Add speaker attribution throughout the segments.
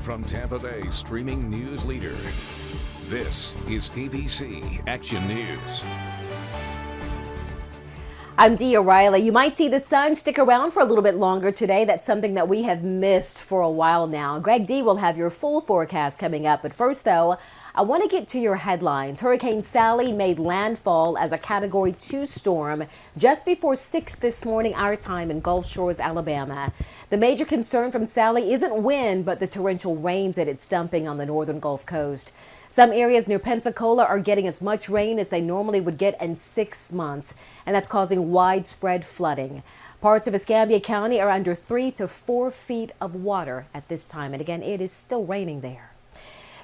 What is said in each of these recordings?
Speaker 1: from Tampa Bay streaming news leader. This is ABC Action News.
Speaker 2: I'm Dee O'Reilly. You might see the sun stick around for a little bit longer today. That's something that we have missed for a while now. Greg D will have your full forecast coming up. But first, though, I want to get to your headlines. Hurricane Sally made landfall as a Category 2 storm just before 6 this morning, our time in Gulf Shores, Alabama. The major concern from Sally isn't wind, but the torrential rains that it's dumping on the northern Gulf Coast. Some areas near Pensacola are getting as much rain as they normally would get in 6 months, and that's causing widespread flooding. Parts of Escambia County are under 3 to 4 feet of water at this time, and again, it is still raining there.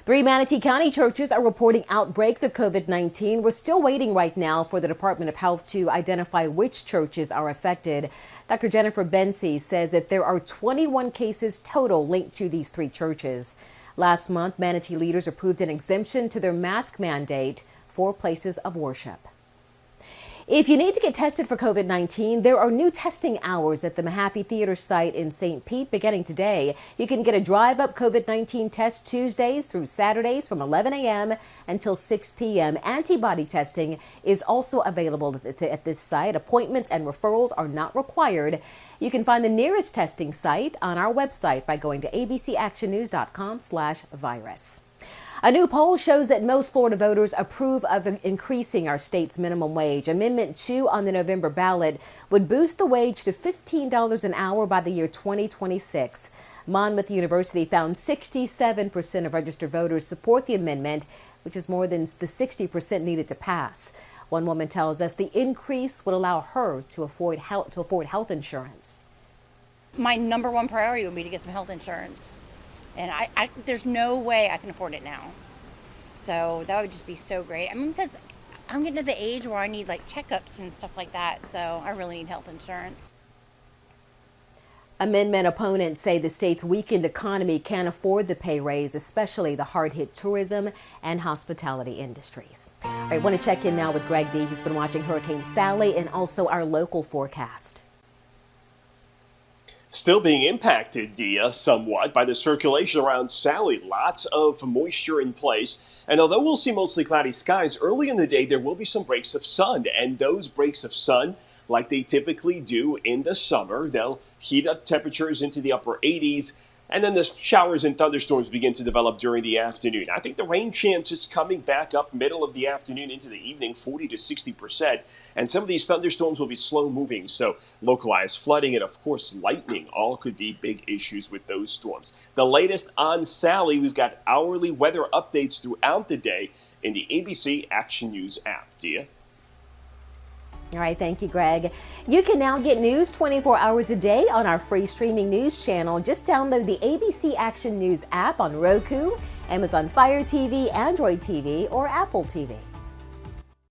Speaker 2: 3 Manatee County churches are reporting outbreaks of COVID-19. We're still waiting right now for the Department of Health to identify which churches are affected. Dr. Jennifer Bensey says that there are 21 cases total linked to these 3 churches. Last month, Manatee leaders approved an exemption to their mask mandate for places of worship. If you need to get tested for COVID-19, there are new testing hours at the Mahaffey Theater site in St. Pete beginning today. You can get a drive-up COVID-19 test Tuesdays through Saturdays from 11 a.m. until 6 p.m. Antibody testing is also available at this site. Appointments and referrals are not required. You can find the nearest testing site on our website by going to abcactionnews.com/virus. A new poll shows that most Florida voters approve of increasing our state's minimum wage. Amendment 2 on the November ballot would boost the wage to $15 an hour by the year 2026. Monmouth University found 67% of registered voters support the amendment, which is more than the 60% needed to pass. One woman tells us the increase would allow her to afford health insurance.
Speaker 3: My number one priority would be to get some health insurance. And there's no way I can afford it now. So that would just be so great. I mean, because I'm getting to the age where I need like checkups and stuff like that. So I really need health insurance.
Speaker 2: Amendment opponents say the state's weakened economy can't afford the pay raise, especially the hard-hit tourism and hospitality industries. All right, I want to check in now with Greg D. He's been watching Hurricane Sally and also our local forecast.
Speaker 4: Still being impacted, Dia, somewhat by the circulation around Sally. Lots of moisture in place. And although we'll see mostly cloudy skies, early in the day there will be some breaks of sun. And those breaks of sun, like they typically do in the summer, they'll heat up temperatures into the upper 80s. And then the showers and thunderstorms begin to develop during the afternoon. I think the rain chance is coming back up middle of the afternoon into the evening, 40 to 60%. And some of these thunderstorms will be slow moving. So localized flooding and, of course, lightning all could be big issues with those storms. The latest on Sally, we've got hourly weather updates throughout the day in the ABC Action News app. Dia?
Speaker 2: All right, thank you, Greg. You can now get news 24 hours a day on our free streaming news channel. Just download the ABC Action News app on Roku, Amazon Fire TV, Android TV, or Apple TV.